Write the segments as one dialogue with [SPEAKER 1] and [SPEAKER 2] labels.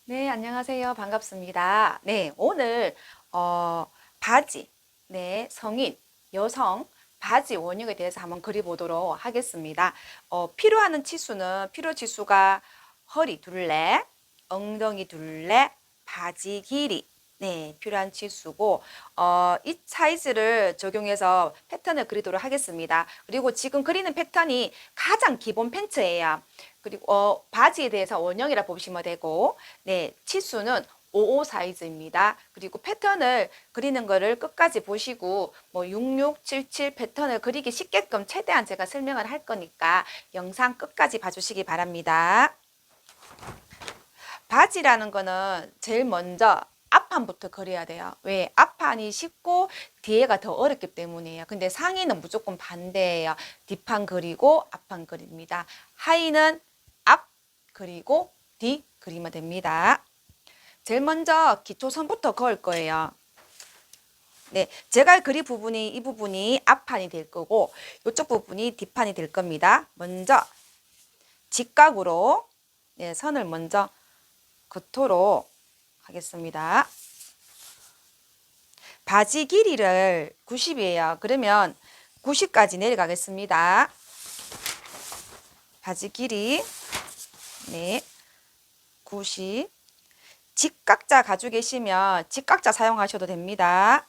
[SPEAKER 1] 네, 안녕하세요. 반갑습니다. 네, 오늘 바지, 네, 성인, 여성 바지 원형에 대해서 한번 그려보도록 하겠습니다. 필요하는 치수는 필요 치수가 허리 둘레, 엉덩이 둘레, 바지 길이. 네, 필요한 치수고 이 사이즈를 적용해서 패턴을 그리도록 하겠습니다. 그리고 지금 그리는 패턴이 가장 기본 팬츠예요. 그리고 바지에 대해서 원형이라 보시면 되고, 네, 치수는 55 사이즈입니다. 그리고 패턴을 그리는 거를 끝까지 보시고 뭐 6677 패턴을 그리기 쉽게끔 최대한 제가 설명을 할 거니까 영상 끝까지 봐주시기 바랍니다. 바지라는 거는 제일 먼저 앞판부터 그려야 돼요. 왜? 앞판이 쉽고 뒤에가 더 어렵기 때문이에요. 근데 상의는 무조건 반대예요. 뒷판 그리고 앞판 그립니다. 하의는 앞 그리고 뒤 그리면 됩니다. 제일 먼저 기초선부터 그을 거예요. 네, 제가 그릴 부분이 이 부분이 앞판이 될 거고 이쪽 부분이 뒷판이 될 겁니다. 먼저 직각으로 네, 선을 먼저 긋도록 하겠습니다. 바지 길이를 90이에요. 그러면 90까지 내려가겠습니다. 바지 길이 네, 90. 직각자 가지고 계시면 직각자 사용하셔도 됩니다.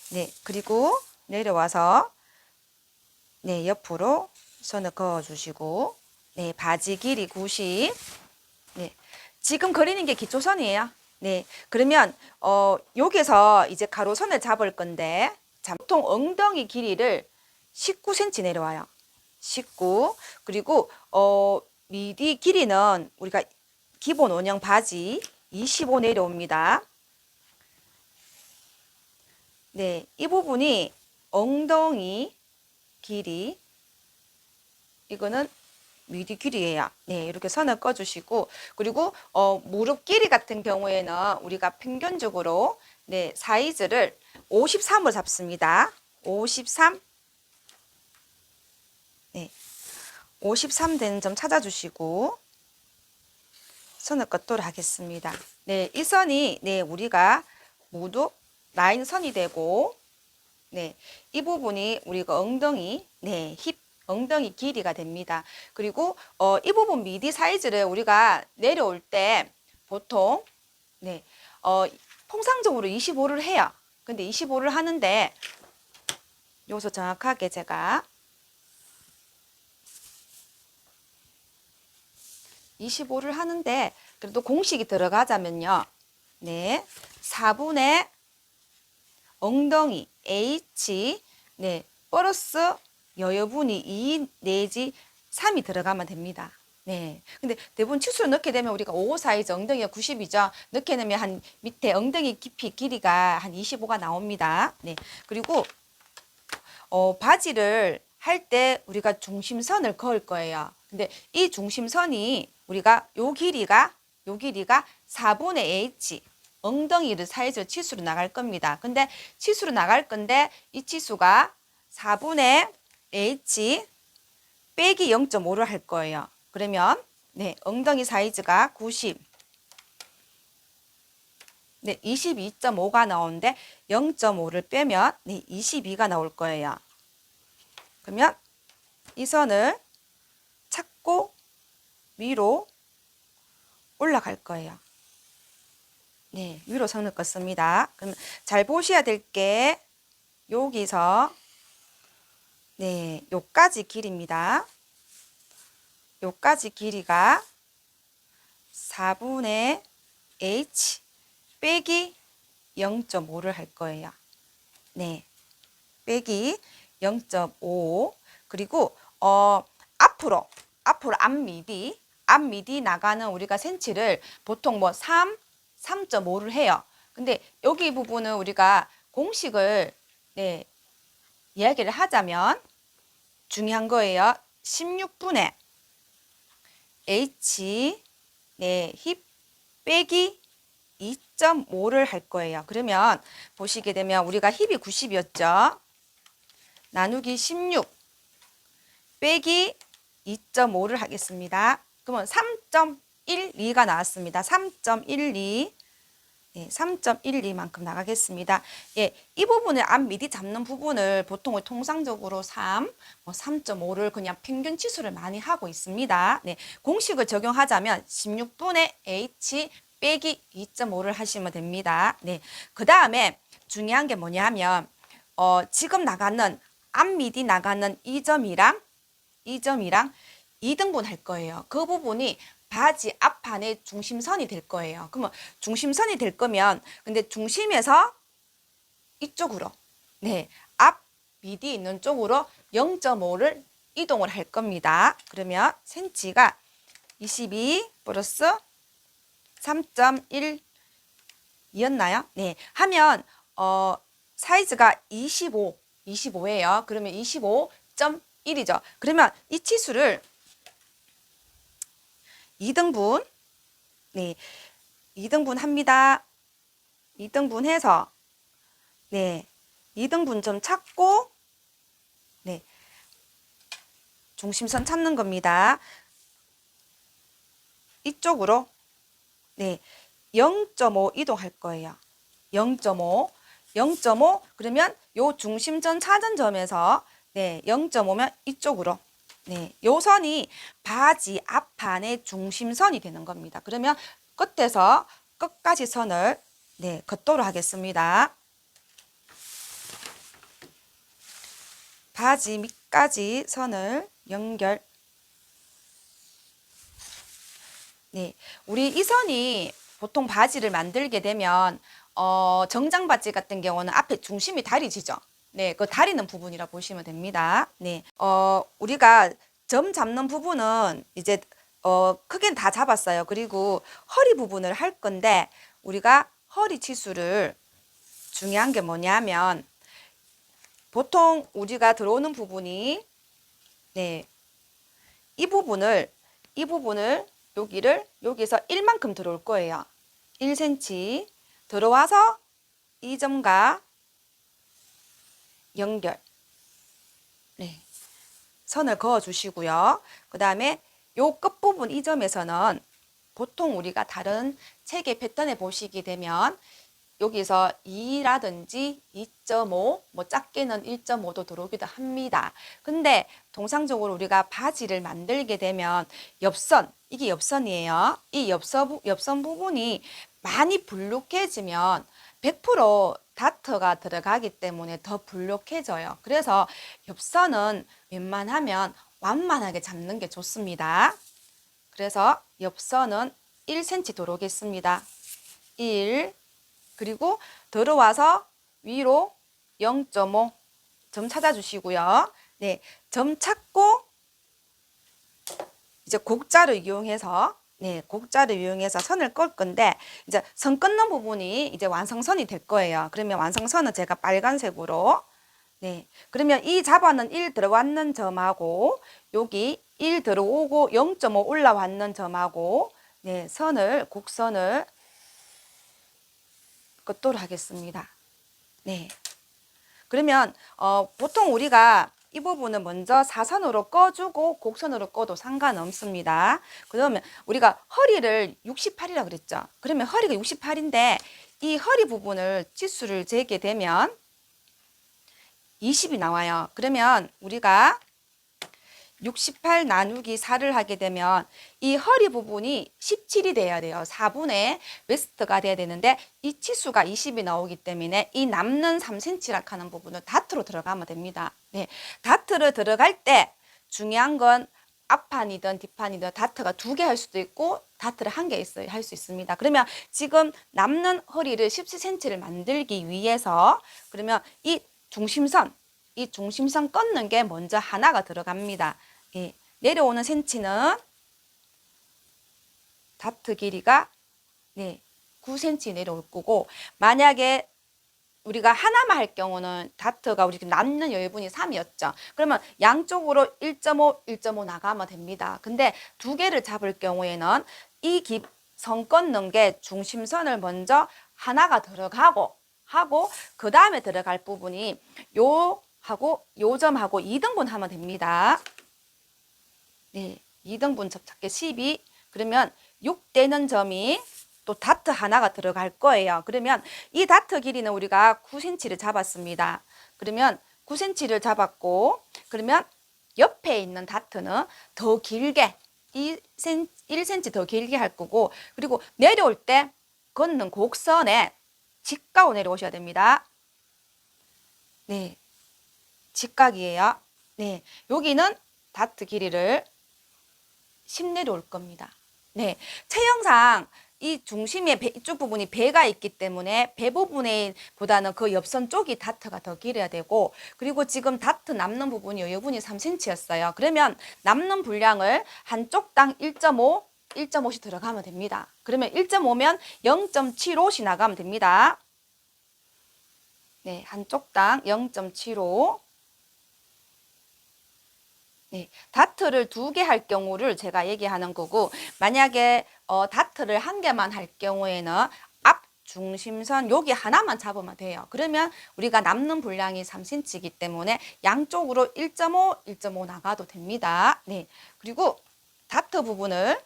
[SPEAKER 1] 네, 그리고 내려와서 네, 옆으로 선을 그어 주시고 네, 바지 길이 90. 네. 지금 그리는 게 기초선이에요. 네. 그러면 여기서 이제 가로선을 잡을 건데 자, 보통 엉덩이 길이를 19cm 내려와요. 19. 그리고 미디 길이는 우리가 기본 원형 바지 25 내려옵니다. 네. 이 부분이 엉덩이 길이 이거는 미디 길이에요. 네, 이렇게 선을 꺼주시고 그리고 무릎 길이 같은 경우에는 우리가 평균적으로 네, 사이즈를 53으로 잡습니다. 53 네, 53 되는 점 찾아주시고 선을 긋도록 하겠습니다. 네, 이 선이 네, 우리가 모두 라인 선이 되고 네, 이 부분이 우리가 엉덩이 네, 힙 엉덩이 길이가 됩니다. 그리고 이 부분 미디 사이즈를 우리가 내려올 때 보통 네, 통상적으로 25를 해요. 근데 25를 하는데 여기서 정확하게 제가 25를 하는데 그래도 공식이 들어가자면요. 네, 4분의 엉덩이 H 네, 플러스 여여분이 2 내지 3이 들어가면 됩니다. 네. 근데 대부분 치수를 넣게 되면 우리가 55 사이즈 엉덩이가 90이죠. 넣게 되면 한 밑에 엉덩이 깊이 길이가 한 25가 나옵니다. 네. 그리고 바지를 할 때 우리가 중심선을 그을 거예요. 근데 이 중심선이 우리가 요 길이가 4분의 H 엉덩이를 사이즈를 치수로 나갈 겁니다. 근데 치수로 나갈 건데 이 치수가 4분의 H 빼기 0.5를 할 거예요. 그러면 네, 엉덩이 사이즈가 90. 네, 22.5가 나오는데 0.5를 빼면 네, 22가 나올 거예요. 그러면 이 선을 찾고 위로 올라갈 거예요. 네, 위로 선을 긋습니다. 그럼 잘 보셔야 될 게 여기서 네, 요까지 길입니다. 요까지 길이가 4분의 H 빼기 0.5를 할 거예요. 네, 빼기 0.5 그리고 앞으로 앞미디 나가는 우리가 센치를 보통 뭐 3.5를 해요. 근데 여기 부분은 우리가 공식을 네, 이야기를 하자면 중요한 거예요. 16분의 H 네, 힙 빼기 2.5를 할 거예요. 그러면 보시게 되면 우리가 힙이 90이었죠. 나누기 16 빼기 2.5를 하겠습니다. 그러면 3.12가 나왔습니다. 3.12. 예, 3.12만큼 나가겠습니다. 예, 이 부분을 앞 미디 잡는 부분을 보통 통상적으로 3, 3.5를 그냥 평균 치수를 많이 하고 있습니다. 네, 공식을 적용하자면 16분의 H 빼기 2.5를 하시면 됩니다. 네, 그 다음에 중요한 게 뭐냐면 지금 나가는 앞 미디 나가는 이 점이랑 2등분 할 거예요. 그 부분이 바지 앞판의 중심선이 될 거예요. 그러면 중심선이 될 거면 근데 중심에서 이쪽으로 네, 앞 미디 있는 쪽으로 0.5를 이동을 할 겁니다. 그러면 센치가 22 플러스 3.1이었나요? 네, 하면 사이즈가 25예요. 그러면 25.1이죠. 그러면 이 치수를 2등분, 네, 2등분 합니다. 2등분 해서, 네, 2등분 좀 찾고, 네, 중심선 찾는 겁니다. 이쪽으로, 네, 0.5 이동할 거예요. 0.5, 그러면 요 중심선 찾은 점에서, 네, 0.5면 이쪽으로, 네, 요 선이 바지 앞판의 중심선이 되는 겁니다. 그러면 끝에서 끝까지 선을 네, 걷도록 하겠습니다. 바지 밑까지 선을 연결. 네, 우리 이 선이 보통 바지를 만들게 되면 정장 바지 같은 경우는 앞에 중심이 다리 지죠. 네, 그 다리는 부분이라 보시면 됩니다. 네, 우리가 점 잡는 부분은 이제 크게는 다 잡았어요. 그리고 허리 부분을 할 건데 우리가 허리 치수를 중요한 게 뭐냐면 보통 우리가 들어오는 부분이 네, 이 부분을 여기서 1만큼 들어올 거예요. 1cm 들어와서 이 점과 연결. 네. 선을 그어 주시고요. 그 다음에 요 끝부분 이 점에서는 보통 우리가 다른 체계 패턴에 보시게 되면 여기서 2라든지 2.5, 뭐 작게는 1.5도 들어오기도 합니다. 근데 통상적으로 우리가 바지를 만들게 되면 옆선, 이게 옆선이에요. 이 옆선 부분이 많이 불룩해지면 100% 다트가 들어가기 때문에 더 불룩해져요. 그래서 옆선은 웬만하면 완만하게 잡는 게 좋습니다. 그래서 옆선은 1cm 들어오겠습니다. 1, 그리고 들어와서 위로 0.5 점 찾아주시고요. 네, 점 찾고 이제 곡자를 이용해서 선을 끌 건데 이제 선 끊는 부분이 이제 완성선이 될 거예요. 그러면 완성선은 제가 빨간색으로 네, 그러면 이 잡아는 1 들어왔는 점하고 여기 1 들어오고 0.5 올라왔는 점하고 네, 곡선을 긋도록 하겠습니다. 네. 그러면 보통 우리가 이 부분은 먼저 사선으로 꺼주고 곡선으로 꺼도 상관없습니다. 그러면 우리가 허리를 68이라 그랬죠. 그러면 허리가 68인데 이 허리 부분을 치수를 재게 되면 20이 나와요. 그러면 우리가 68 나누기 4를 하게 되면 이 허리 부분이 17이 돼야 돼요. 4분의 웨스트가 돼야 되는데 이 치수가 20이 나오기 때문에 이 남는 3cm라 하는 부분을 다트로 들어가면 됩니다. 네, 다트를 들어갈 때 중요한 건 앞판이든 뒷판이든 다트가 2개 할 수도 있고 다트를 1개 할 수 있습니다. 그러면 지금 남는 허리를 17cm를 만들기 위해서 그러면 이 중심선 끊는 게 먼저 하나가 들어갑니다. 예, 내려오는 센치는 다트 길이가 9cm 내려올 거고 만약에 우리가 하나만 할 경우는 다트가 우리 남는 여유분이 3이었죠. 그러면 양쪽으로 1.5, 1.5 나가면 됩니다. 근데 2개를 잡을 경우에는 이 선 끊는 게 중심선을 먼저 하나가 들어가고 그 다음에 들어갈 부분이 요 점하고 2등분 하면 됩니다. 네, 2등분 접착계 12, 그러면 6 되는 점이 또 다트 하나가 들어갈 거예요. 그러면 이 다트 길이는 우리가 9cm를 잡았습니다. 그러면 9cm를 잡았고, 그러면 옆에 있는 다트는 더 길게 1cm 더 길게 할 거고, 그리고 내려올 때 걷는 곡선에 직각으로 내려오셔야 됩니다. 네, 직각이에요. 네, 여기는 다트 길이를 10 내려올 겁니다. 네, 체형상 이 중심에 이쪽 부분이 배가 있기 때문에 배 부분에 보다는 그 옆선 쪽이 다트가 더 길어야 되고, 그리고 지금 다트 남는 부분이 여분이 3cm였어요. 그러면 남는 분량을 한쪽당 1.5씩 들어가면 됩니다. 그러면 1.5면 0.75씩 나가면 됩니다. 네, 한쪽당 0.75. 네, 다트를 2개 할 경우를 제가 얘기하는 거고, 만약에 다트를 1개만 할 경우에는 앞 중심선 여기 하나만 잡으면 돼요. 그러면 우리가 남는 분량이 3cm이기 때문에 양쪽으로 1.5 나가도 됩니다. 네, 그리고 다트 부분을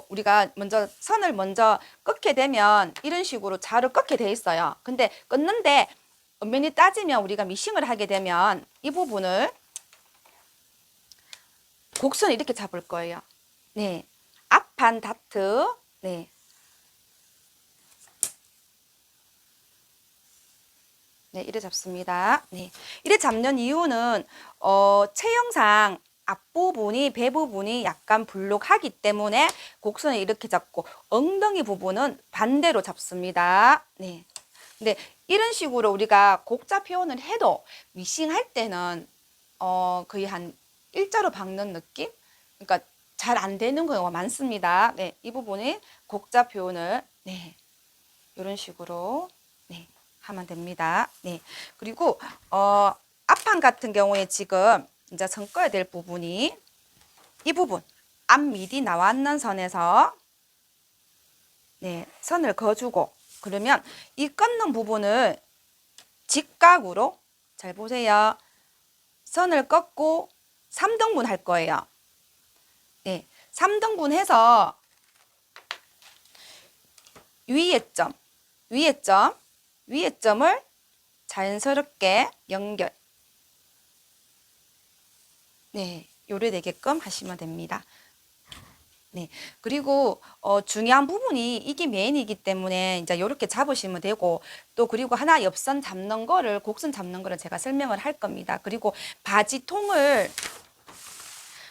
[SPEAKER 1] 우리가 선을 먼저 끊게 되면 이런 식으로 자로 끊게 돼 있어요. 근데 끊는데 엄연히 따지면 우리가 미싱을 하게 되면 이 부분을 곡선을 이렇게 잡을 거예요. 네, 앞판 다트, 네, 네, 이래 잡습니다. 네, 이래 잡는 이유는 체형상 앞부분이 배 부분이 약간 불룩하기 때문에 곡선을 이렇게 잡고, 엉덩이 부분은 반대로 잡습니다. 네. 근데 이런 식으로 우리가 곡자 표현을 해도 미싱 할 때는 거의 한 일자로 박는 느낌? 그러니까 잘 안 되는 경우가 많습니다. 네, 이 부분은 곡자 표현을 네, 이런 식으로 네, 하면 됩니다. 네, 그리고 앞판 같은 경우에 지금 이제 선 꺼야 될 부분이 이 부분, 앞 미디 나왔는 선에서 네, 선을 그어주고, 그러면 이 끊는 부분을 직각으로, 잘 보세요, 선을 꺾고 3등분 할 거예요. 네, 3등분 해서 위에 점을 자연스럽게 연결, 네, 요래되게끔 하시면 됩니다. 네, 그리고 중요한 부분이 이게 메인이기 때문에 이제 이렇게 잡으시면 되고, 또 그리고 하나 옆선 잡는 거를, 곡선 잡는 거를 제가 설명을 할 겁니다. 그리고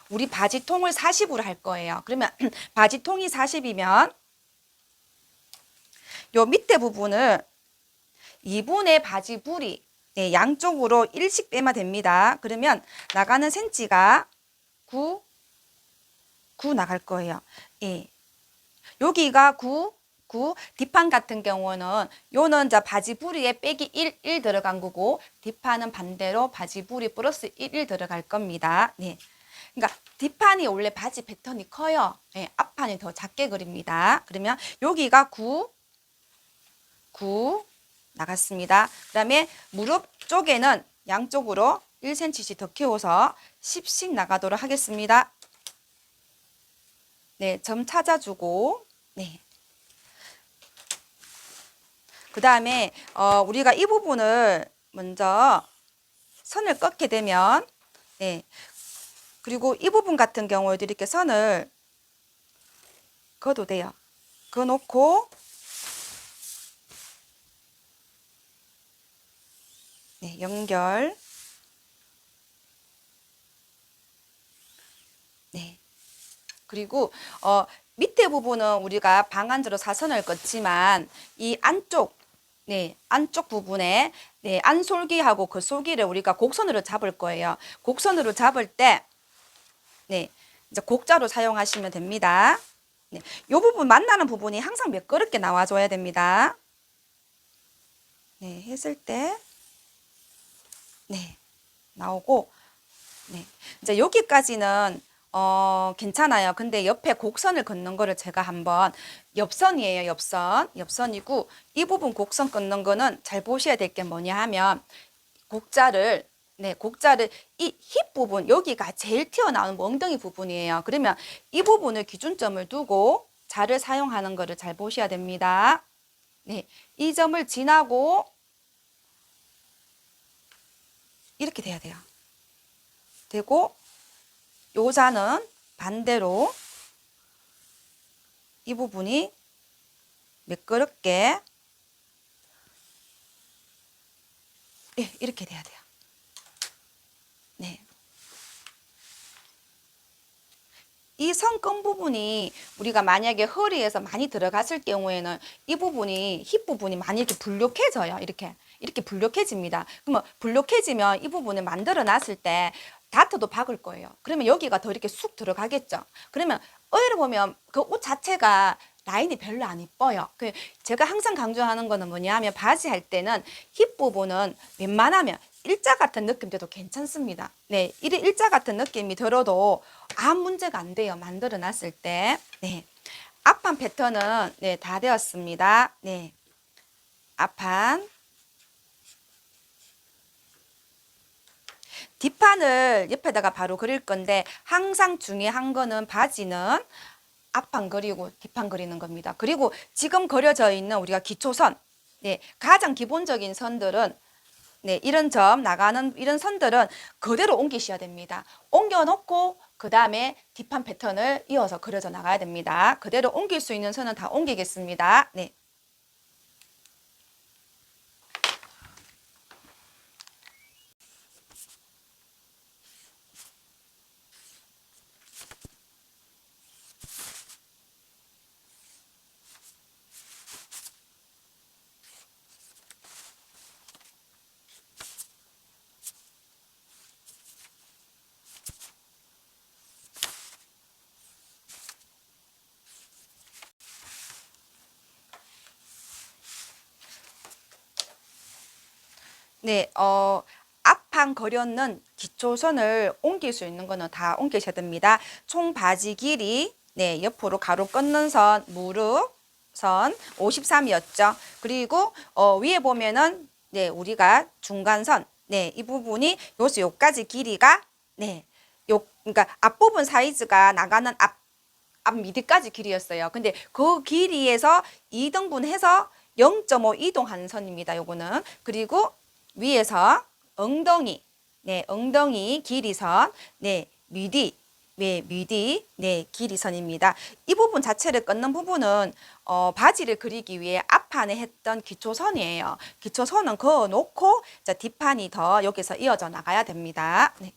[SPEAKER 1] 우리 바지통을 40으로 할 거예요. 그러면 바지통이 40이면 요 밑에 부분을 2분의 바지 부리, 네, 양쪽으로 1씩 빼면 됩니다. 그러면 나가는 센치가 9 나갈 거예요. 예. 여기가 9, 뒷판 같은 경우는 요는 이제 바지 부리에 빼기 1 들어간 거고, 뒷판은 반대로 바지 부리 플러스 1 들어갈 겁니다. 네. 그러니까 뒷판이 원래 바지 패턴이 커요. 네, 앞판이 더 작게 그립니다. 그러면 여기가 9 나갔습니다. 그 다음에 무릎 쪽에는 양쪽으로 1cm씩 더 키워서 10씩 나가도록 하겠습니다. 네, 점 찾아주고, 네. 그 다음에 우리가 이 부분을 먼저 선을 꺾게 되면, 네, 그리고 이 부분 같은 경우에도 이렇게 선을 그어도 돼요. 그어놓고, 네, 연결, 네. 그리고 밑에 부분은 우리가 방안으로 사선을 긋지만 이 안쪽, 네, 안쪽 부분에 네, 안솔기하고 그 솔기를 우리가 곡선으로 잡을 거예요. 곡선으로 잡을 때 네, 이제 곡자로 사용하시면 됩니다. 네, 이 부분 만나는 부분이 항상 매끄럽게 나와줘야 됩니다. 네, 했을 때 네, 나오고, 네, 이제 여기까지는 괜찮아요. 근데 옆에 곡선을 긋는 거를 제가 한번, 옆선이에요. 옆선이고, 이 부분 곡선 긋는 거는 잘 보셔야 될 게 뭐냐 하면, 곡자를 네, 곡자를 이 힙 부분, 여기가 제일 튀어나오는 엉덩이 부분이에요. 그러면 이 부분을 기준점을 두고 자를 사용하는 것을 잘 보셔야 됩니다. 네, 이 점을 지나고 이렇게 돼야 돼요. 되고 요 자는 반대로 이 부분이 매끄럽게 이렇게 돼야 돼요. 네. 이 선끝 부분이 우리가 만약에 허리에서 많이 들어갔을 경우에는 이 부분이 힙 부분이 많이 이렇게 불룩해져요. 이렇게 불룩해집니다. 그러면 불룩해지면 이 부분을 만들어 놨을 때 다트도 박을 거예요. 그러면 여기가 더 이렇게 쑥 들어가겠죠. 그러면 의외로 보면 그 옷 자체가 라인이 별로 안 이뻐요. 제가 항상 강조하는 거는 뭐냐면 바지 할 때는 힙 부분은 웬만하면 일자 같은 느낌 돼도 괜찮습니다. 네, 일자 같은 느낌이 들어도 아무 문제가 안 돼요. 만들어 놨을 때. 네. 앞판 패턴은 네, 다 되었습니다. 네. 앞판. 뒷판을 옆에다가 바로 그릴 건데 항상 중요한 거는 바지는 앞판 그리고 뒷판 그리는 겁니다. 그리고 지금 그려져 있는 우리가 기초선, 네, 가장 기본적인 선들은 네, 이런 점 나가는 이런 선들은 그대로 옮기셔야 됩니다. 옮겨놓고 그 다음에 뒷판 패턴을 이어서 그려져 나가야 됩니다. 그대로 옮길 수 있는 선은 다 옮기겠습니다. 네. 네, 앞판 그렸는 기초선을 옮길 수 있는 거는 다 옮기셔야 됩니다. 총 바지 길이, 네, 옆으로 가로 끊는 선, 무릎 선 53이었죠. 그리고 위에 보면은 네, 우리가 중간선, 네, 이 부분이 요수 요까지 길이가 네, 그러니까 앞부분 사이즈가 나가는 앞 미디까지 길이였어요. 근데 그 길이에서 2등분 해서 0.5 이동하는 선입니다. 요거는. 그리고 위에서 엉덩이, 네, 엉덩이 길이선, 네, 미디, 네, 미디, 네, 길이선입니다. 이 부분 자체를 끊는 부분은 바지를 그리기 위해 앞판에 했던 기초선이에요. 기초선은 그어 놓고 자, 뒷판이 더 여기서 이어져 나가야 됩니다. 네.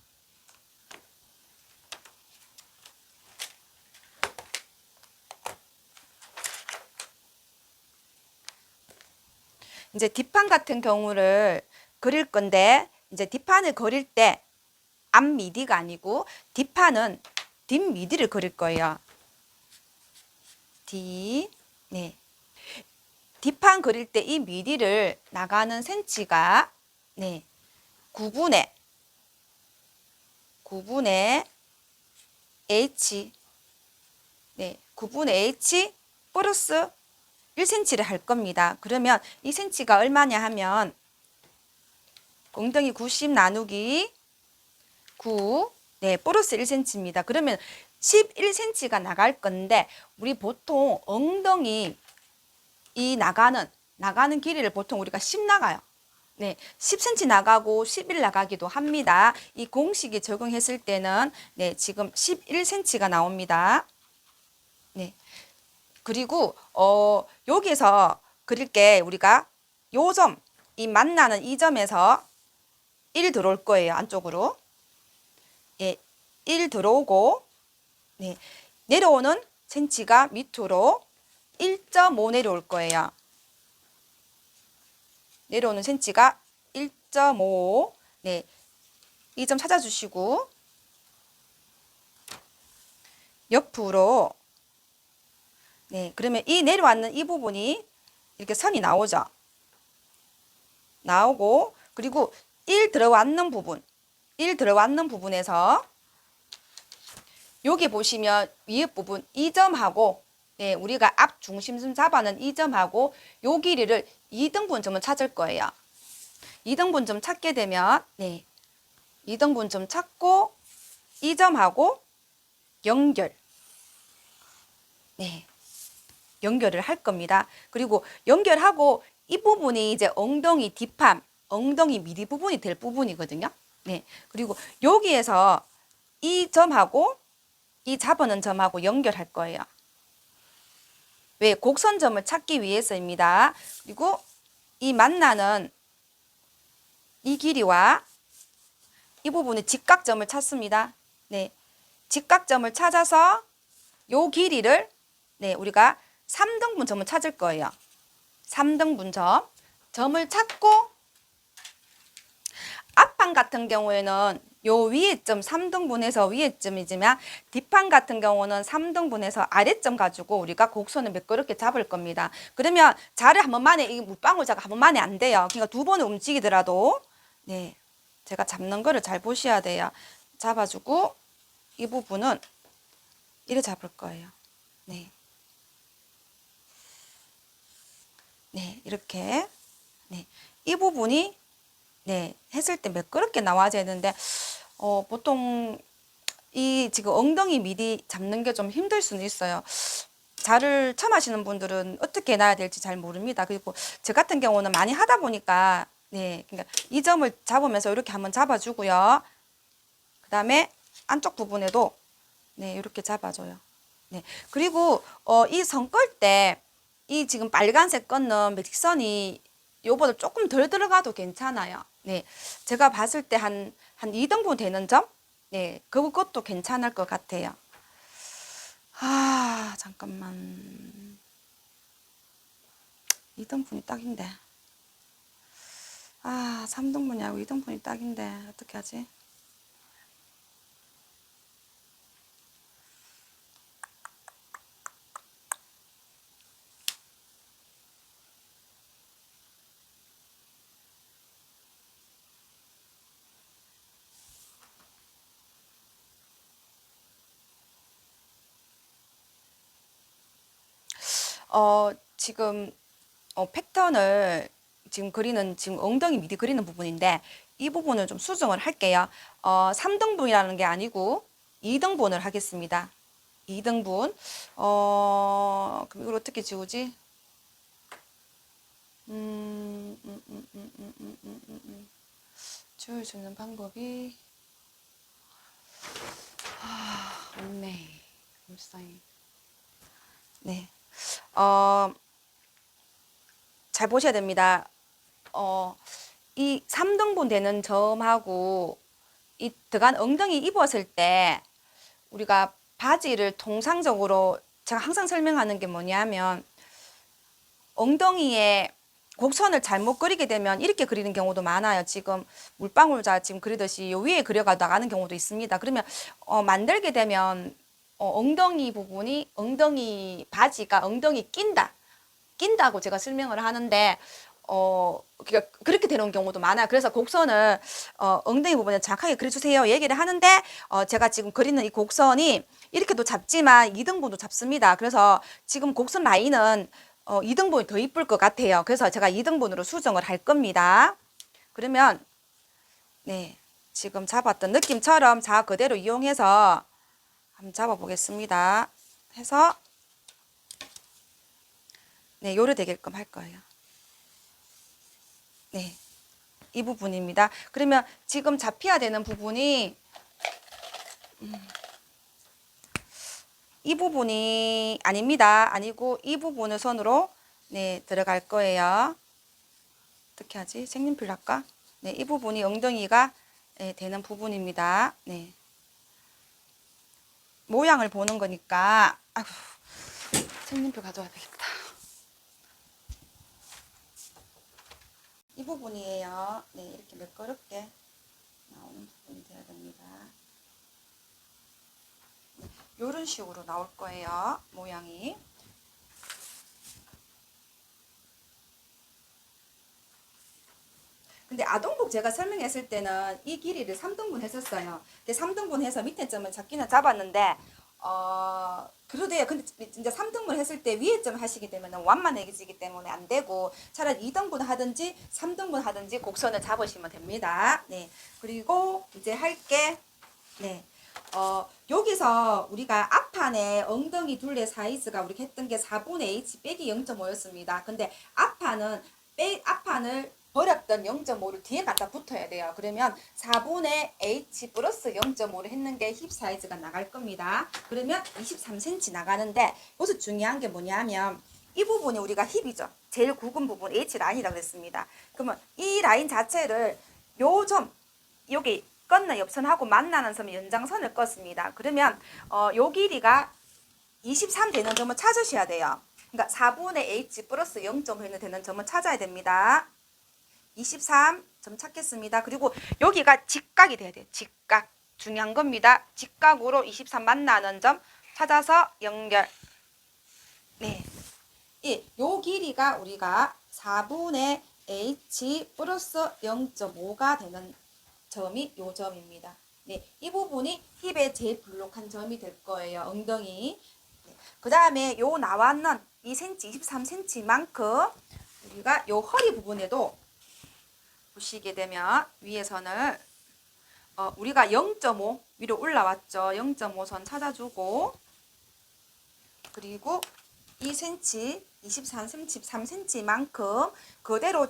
[SPEAKER 1] 이제 뒷판 같은 경우를 그릴 건데 이제 뒷판을 그릴 때 앞 미디가 아니고 뒷판은 뒷 미디를 그릴 거예요. 네. 뒷판 그릴 때 이 미디를 나가는 센치가 네. 9분의 H 네. 9분의 H 플러스 1cm를 할 겁니다. 그러면 이 cm가 얼마냐 하면 엉덩이 90 나누기 9, 네, 플러스 1cm입니다. 그러면 11cm가 나갈 건데 우리 보통 엉덩이 이 나가는 길이를 보통 우리가 10 나가요. 네, 10cm 나가고 11 나가기도 합니다. 이 공식이 적용했을 때는 네, 지금 11cm가 나옵니다. 네. 그리고 여기서 그릴게 우리가 요 점, 이 만나는 이 점에서 1 들어올 거예요. 안쪽으로. 예, 1 들어오고 네, 내려오는 센치가 밑으로 1.5 내려올 거예요. 내려오는 센치가 1.5. 네, 이 점 찾아주시고 옆으로 네, 그러면 이 내려왔는 이 부분이 이렇게 선이 나오죠. 나오고 그리고 1 들어왔는 부분에서 여기 보시면 위에 부분 이 점하고 네, 우리가 앞 중심점 잡아는 이 점하고 요 길이를 2등분점을 찾을 거예요. 2등분점 찾게 되면 네, 2등분 점 찾고 이 점하고 연결. 네. 연결을 할 겁니다. 그리고 연결하고 이 부분이 이제 엉덩이 뒷판, 엉덩이 미리 부분이 될 부분이거든요. 네. 그리고 여기에서 이 점하고 이 잡아놓은 점하고 연결할 거예요. 왜? 곡선점을 찾기 위해서입니다. 그리고 이 만나는 이 길이와 이 부분의 직각점을 찾습니다. 네. 직각점을 찾아서 요 길이를 네, 우리가 3등분 점을 찾을 거예요. 3등분 점. 점을 찾고 앞판 같은 경우에는 요 위에 점 3등분해서 위에 점이지만 뒷판 같은 경우는 3등분해서 아래점 가지고 우리가 곡선을 매끄럽게 잡을 겁니다. 그러면 자를 한 번만에 이 물방울자가 한 번만에 안 돼요. 그러니까 두 번을 움직이더라도 네, 제가 잡는 거를 잘 보셔야 돼요. 잡아주고 이 부분은 이래 잡을 거예요. 네. 네, 이렇게. 네. 이 부분이 네, 했을 때 매끄럽게 나와야 되는데 보통 이 지금 엉덩이 미리 잡는 게 좀 힘들 수는 있어요. 자를 처음 하시는 분들은 어떻게 해놔야 될지 잘 모릅니다. 그리고 저 같은 경우는 많이 하다 보니까 네, 그러니까 이 점을 잡으면서 이렇게 한번 잡아주고요. 그 다음에 안쪽 부분에도 네, 이렇게 잡아줘요. 네, 그리고 이 선 끌 때 이 지금 빨간색 꺾는 매직선이 요보다 조금 덜 들어가도 괜찮아요. 네, 제가 봤을 때 한 2등분 되는 점? 네, 그것도 괜찮을 것 같아요. 아, 잠깐만. 2등분이 딱인데. 아, 3등분이 아니고 2등분이 딱인데. 어떻게 하지? 지금 패턴을 지금 그리는 지금 엉덩이 미리 그리는 부분인데 이 부분을 좀 수정을 할게요. 3등분이라는 게 아니고 2등분을 하겠습니다. 2등분. 그럼 이걸 어떻게 지우지? 지울 수 있는 방법이 없네. 불쌍해. 네. 잘 보셔야 됩니다. 이 3등분 되는 점하고 이 들어간 엉덩이 입었을 때 우리가 바지를 통상적으로 제가 항상 설명하는 게 뭐냐면 엉덩이에 곡선을 잘못 그리게 되면 이렇게 그리는 경우도 많아요. 지금 물방울자 지금 그리듯이 요 위에 그려가 나가는 경우도 있습니다. 그러면 만들게 되면 엉덩이 부분이 엉덩이 바지가 엉덩이 낀다고 제가 설명을 하는데 그러니까 그렇게 되는 경우도 많아요. 그래서 곡선을 엉덩이 부분에 정확하게 그려주세요 얘기를 하는데 제가 지금 그리는 이 곡선이 이렇게도 잡지만 2등분도 잡습니다. 그래서 지금 곡선 라인은 2등분이 더 이쁠 것 같아요. 그래서 제가 2등분으로 수정을 할 겁니다. 그러면 네, 지금 잡았던 느낌처럼 자 그대로 이용해서 한번 잡아 보겠습니다. 해서 네, 요래 되게끔 할 거예요. 네, 이 부분입니다. 그러면 지금 잡혀야 되는 부분이 이 부분이 아닙니다. 아니고 이 부분을 선으로 네, 들어갈 거예요. 어떻게 하지? 색연필 할까? 네, 이 부분이 엉덩이가 네, 되는 부분입니다. 네. 모양을 보는 거니까 아이고, 색연필 가져와야 되겠다. 이 부분이에요. 네, 이렇게 매끄럽게 나오는 부분이 되어야 됩니다. 네, 이런 식으로 나올 거예요. 모양이. 근데 아동복 제가 설명했을 때는 이 길이를 3등분 했었어요. 3등분 해서 밑에 점을 잡기는 잡았는데 그래도 돼요. 근데 이제 3등분 했을 때 위에 점 하시게 되면 완만해지기 때문에 안 되고 차라리 2등분 하든지 3등분 하든지 곡선을 잡으시면 됩니다. 네. 그리고 이제 할게. 네. 여기서 우리가 앞판에 엉덩이 둘레 사이즈가 우리가 했던 게 4분의 H 빼기 0.5였습니다. 근데 앞판을 버렸던 0.5를 뒤에 갖다 붙어야 돼요. 그러면 4분의 H 플러스 0.5를 했는 게 힙 사이즈가 나갈 겁니다. 그러면 23cm 나가는데 여기서 중요한 게 뭐냐면 이 부분이 우리가 힙이죠. 제일 굵은 부분 H 라인이라고 그랬습니다. 그러면 이 라인 자체를 요 점 여기 꺾는 옆선하고 만나는 섬의 연장선을 껐습니다. 그러면 요 길이가 23 되는 점을 찾으셔야 돼요. 그러니까 4분의 H 플러스 0.5는 되는 점을 찾아야 됩니다. 23점 찾겠습니다. 그리고 여기가 직각이 돼야 돼요. 직각. 중요한 겁니다. 직각으로 23 만나는 점 찾아서 연결. 네. 요 길이가 우리가 4분의 H 플러스 0.5가 되는 점이 요 점입니다. 네. 이 부분이 힙의 제일 불룩한 점이 될 거예요. 엉덩이. 네. 그 다음에 요 나왔는 2cm, 23cm만큼 우리가 요 허리 부분에도 보시게 되면 위에선을 우리가 0.5 위로 올라왔죠. 0.5선 찾아주고 그리고 2cm, 23cm만큼 그대로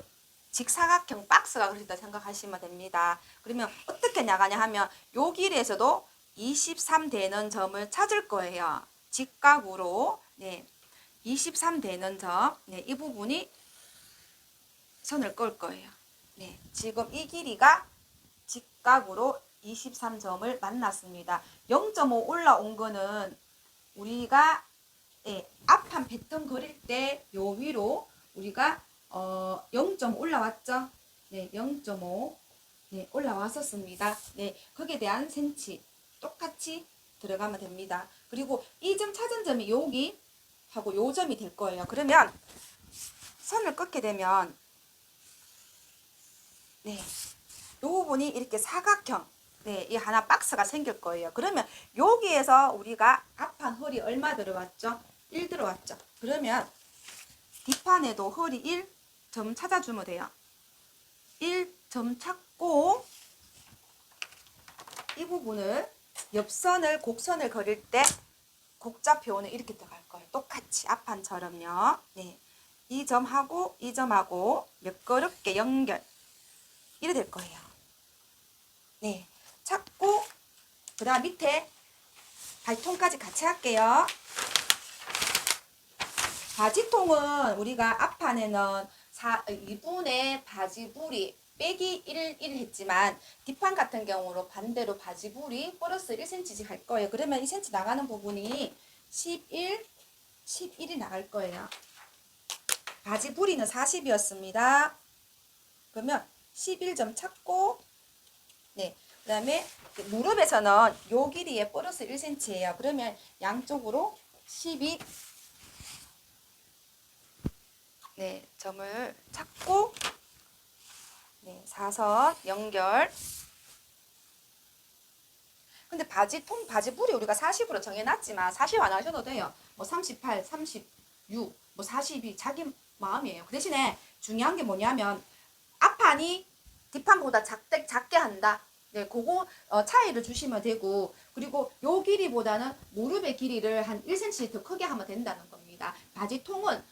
[SPEAKER 1] 직사각형 박스가 그리다 생각하시면 됩니다. 그러면 어떻게 나가냐 하면 요 길이에서도 23 되는 점을 찾을 거예요. 직각으로. 네. 23 되는 점. 네, 이 부분이 선을 끌 거예요. 네, 지금 이 길이가 직각으로 23점을 만났습니다. 0.5 올라온 거는 우리가 앞판 패턴 그릴 때 요 위로 우리가 0.5 올라왔죠? 네, 0.5 네, 올라왔었습니다. 네, 거기에 대한 센치 똑같이 들어가면 됩니다. 그리고 이 점 찾은 점이 여기 하고 요 점이 될 거예요. 그러면 선을 긋게 되면 네, 요 부분이 이렇게 사각형, 네, 이 하나 박스가 생길 거예요. 그러면 여기에서 우리가 앞판 허리 얼마 들어왔죠? 1 들어왔죠. 그러면 뒷판에도 허리 1점 찾아주면 돼요. 1점 찾고 이 부분을 옆선을 곡선을 그릴 때 곡좌표는 이렇게 들어갈 거예요. 똑같이 앞판처럼요. 네, 이 점하고 이 점하고 매끄럽게 연결. 이래 될 거예요. 네, 찾고 그 다음 밑에 발통까지 같이 할게요. 바지통은 우리가 앞판에는 2분의 바지불이 빼기 1 했지만 뒷판 같은 경우로 반대로 바지불이 플러스 1cm씩 할 거예요. 그러면 2cm 나가는 부분이 11이 나갈 거예요. 바지불이는 40이었습니다. 그러면 11점 찾고 네, 그 다음에 무릎에서는 요 길이에 플러스 1cm예요. 그러면 양쪽으로 12 네, 점을 찾고 네, 4선 연결. 근데 바지불이 우리가 40으로 정해놨지만 40 안 하셔도 돼요. 뭐 38, 36, 뭐 42 자기 마음이에요. 그 대신에 중요한 게 뭐냐면 앞판이 뒷판보다 작게 한다. 네, 그거 차이를 주시면 되고 그리고 요 길이보다는 무릎의 길이를 한 1cm 더 크게 하면 된다는 겁니다. 바지통은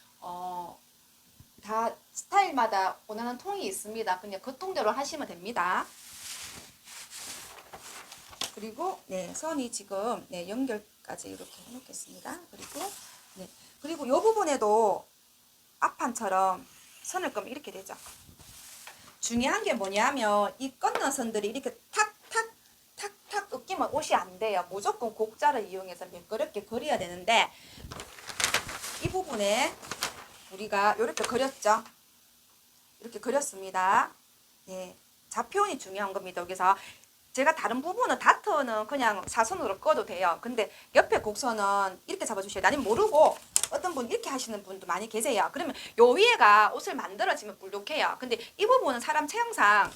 [SPEAKER 1] 다 스타일마다 원하는 통이 있습니다. 그냥 그 통대로 하시면 됩니다. 그리고 네, 선이 지금 네, 연결까지 이렇게 해놓겠습니다. 그리고 요 부분에도 앞판처럼 선을 끄면 이렇게 되죠. 중요한 게 뭐냐면 이 꺾는 선들이 이렇게 탁탁 꺾이면 옷이 안 돼요. 무조건 곡자를 이용해서 매끄럽게 그려야 되는데 이 부분에 우리가 이렇게 그렸죠. 이렇게 그렸습니다. 네, 좌표원이 중요한 겁니다. 여기서 제가 다른 부분은 다트는 그냥 사선으로 꺼도 돼요. 근데 옆에 곡선은 이렇게 잡아주셔야 돼요. 아니면 모르고 어떤 분 이렇게 하시는 분도 많이 계세요. 그러면 요 위에가 옷을 만들어지면 불룩해요. 근데 이 부분은 사람 체형상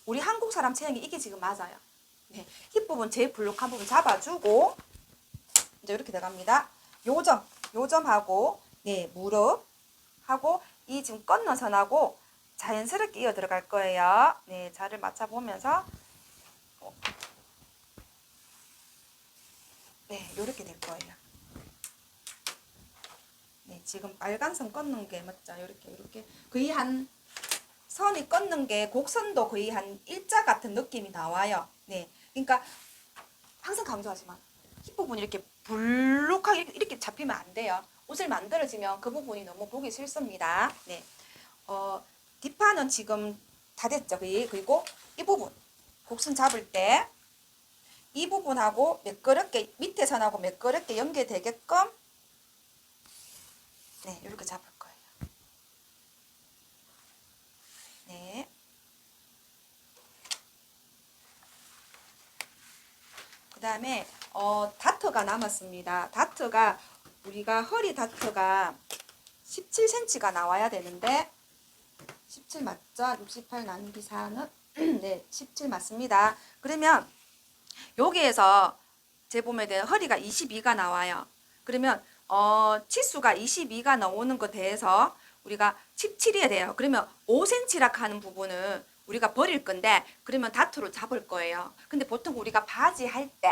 [SPEAKER 1] 우리 한국 사람 체형이 이게 지금 맞아요. 네, 힙 부분 제일 불룩한 부분 잡아주고 됐죠? 이렇게 들어갑니다. 요점하고, 네, 무릎하고, 이 지금 꺾는 선하고 자연스럽게 이어 들어갈 거예요. 네, 자를 맞춰보면서, 네, 요렇게 될 거예요. 네, 지금 빨간 선 꺾는 게 맞죠? 요렇게. 거의 한, 선이 꺾는 게 곡선도 거의 한 일자 같은 느낌이 나와요. 네, 그러니까 항상 강조하지만 힙 부분이 이렇게 불룩하게 이렇게 잡히면 안 돼요. 옷을 만들어지면 그 부분이 너무 보기 싫습니다. 네, 뒷판은 지금 다 됐죠. 그리고 이 부분 곡선 잡을 때 이 부분하고 매끄럽게 밑에 선하고 매끄럽게 연결되게끔 네, 이렇게 잡을 거예요. 네. 그 다음에 다트가 남았습니다. 다트가 우리가 허리 다트가 17cm가 나와야 되는데 17 맞죠? 68 나누기 4는 네, 17 맞습니다. 그러면 여기에서 재보면 돼 허리가 22가 나와요. 그러면 치수가 22가 나오는 것에 대해서 우리가 17이어야 돼요. 그러면 5cm라 하는 부분은 우리가 버릴 건데 그러면 다트로 잡을 거예요. 근데 보통 우리가 바지 할 때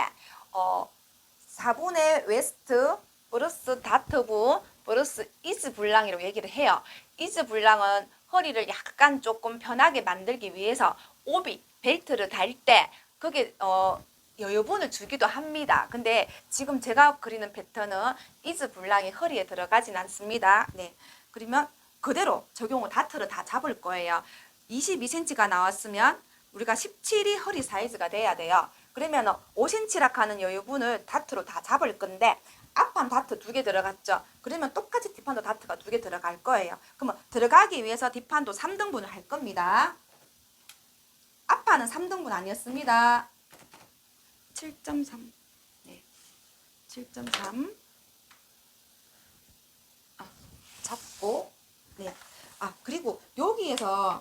[SPEAKER 1] 4분의 웨스트 플러스 다트부 플러스 이즈 블랑이라고 얘기를 해요. 이즈 블랑은 허리를 약간 조금 편하게 만들기 위해서 오비 벨트를 달 때 그게 여유분을 주기도 합니다. 근데 지금 제가 그리는 패턴은 이즈 블랑이 허리에 들어가진 않습니다. 네, 그러면 그대로 적용을 다트를 다 잡을 거예요. 22cm가 나왔으면 우리가 17이 허리 사이즈가 돼야 돼요. 그러면 5cm라 하는 여유분을 다트로 다 잡을 건데 앞판 다트 2개 들어갔죠. 그러면 똑같이 뒷판도 다트가 2개 들어갈 거예요. 그러면 들어가기 위해서 뒷판도 3등분을 할 겁니다. 앞판은 3등분 아니었습니다. 7.3 네, 7.3 잡고 네. 그리고 여기에서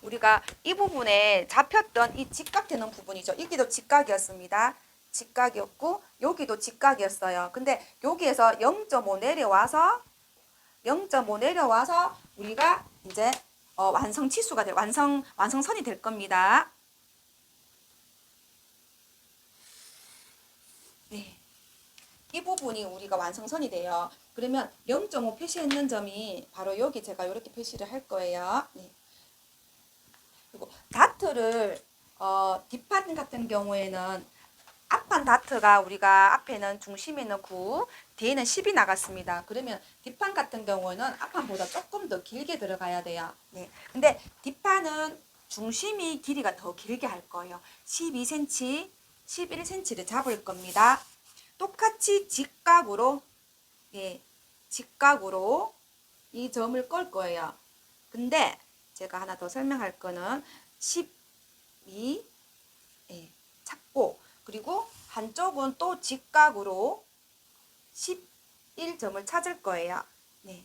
[SPEAKER 1] 우리가 이 부분에 잡혔던 이 직각되는 부분이죠. 여기도 직각이었습니다. 직각이었고 여기도 직각이었어요. 근데 여기에서 0.5 내려와서 우리가 이제 완성 치수가 될 완성선이 될 겁니다. 네. 이 부분이 우리가 완성선이 돼요. 그러면 0.5 표시했는 점이 바로 여기 제가 이렇게 표시를 할 거예요. 네. 그리고 다트를 뒷판 같은 경우에는 앞판 다트가 우리가 앞에는 중심에는 9, 뒤에는 10이 나갔습니다. 그러면 뒷판 같은 경우는 앞판보다 조금 더 길게 들어가야 돼요. 네. 근데 뒷판은 중심이 길이가 더 길게 할 거예요. 12cm, 11cm를 잡을 겁니다. 똑같이 직각으로 예, 직각으로 이 점을 끌 거예요. 근데 제가 하나 더 설명할 거는 12 찾고 그리고 한쪽은 또 직각으로 11점을 찾을 거예요. 네.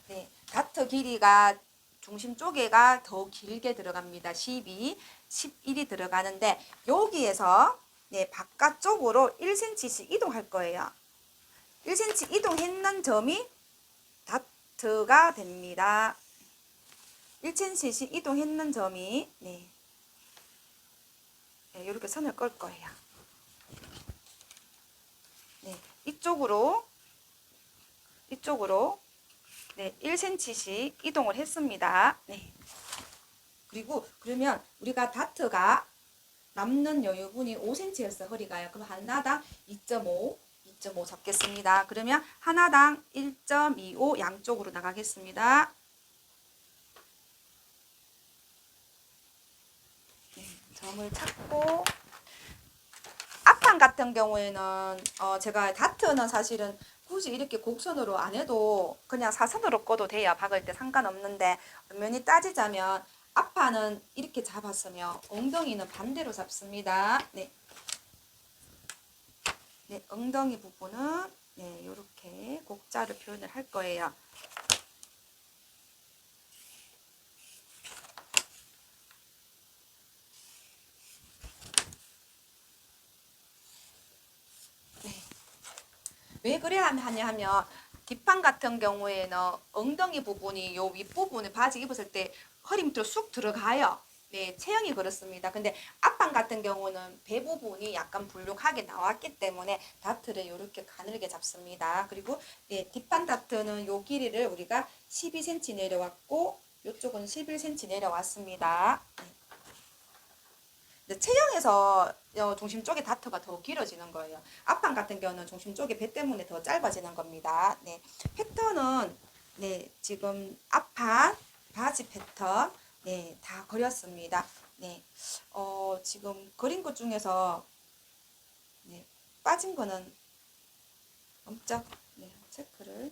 [SPEAKER 1] 네. 다트 길이가 중심 쪽에가 더 길게 들어갑니다. 12, 11이 들어가는데 여기에서 네, 바깥쪽으로 1cm씩 이동할 거예요. 1cm 이동했는 점이 다트가 됩니다. 1cm씩 이동했는 점이 네, 이렇게 선을 끌 거예요. 네, 이쪽으로 네, 1cm씩 이동을 했습니다. 네. 그리고 그러면 우리가 다트가 남는 여유분이 5cm였어요. 허리가요. 그럼 하나당 2.5 잡겠습니다. 그러면 하나당 1.25 양쪽으로 나가겠습니다. 네, 점을 찾고 앞판 같은 경우에는 제가 다트는 사실은 굳이 이렇게 곡선으로 안 해도 그냥 사선으로 꺼도 돼요. 박을 때 상관없는데 엄연히 따지자면 앞판은 이렇게 잡았으면 엉덩이는 반대로 잡습니다. 네. 네, 엉덩이 부분은 네, 이렇게 곡자를 표현을 할 거예요. 왜 그래야 하냐 하면 뒷판 같은 경우에는 엉덩이 부분이 요 윗부분에 바지 입었을 때 허리 밑으로 쑥 들어가요. 네, 체형이 그렇습니다. 근데 앞판 같은 경우는 배 부분이 약간 불룩하게 나왔기 때문에 다트를 이렇게 가늘게 잡습니다. 그리고 네, 뒷판 다트는 요 길이를 우리가 12cm 내려왔고 요쪽은 11cm 내려왔습니다. 네. 체형에서 중심 쪽의 다트가 더 길어지는 거예요. 앞판 같은 경우는 중심 쪽의 배 때문에 더 짧아지는 겁니다. 네, 패턴은 네, 지금 앞판 바지 패턴 네, 다 그렸습니다. 네, 지금 그린 것 중에서 네, 빠진 거는 없죠? 네, 체크를.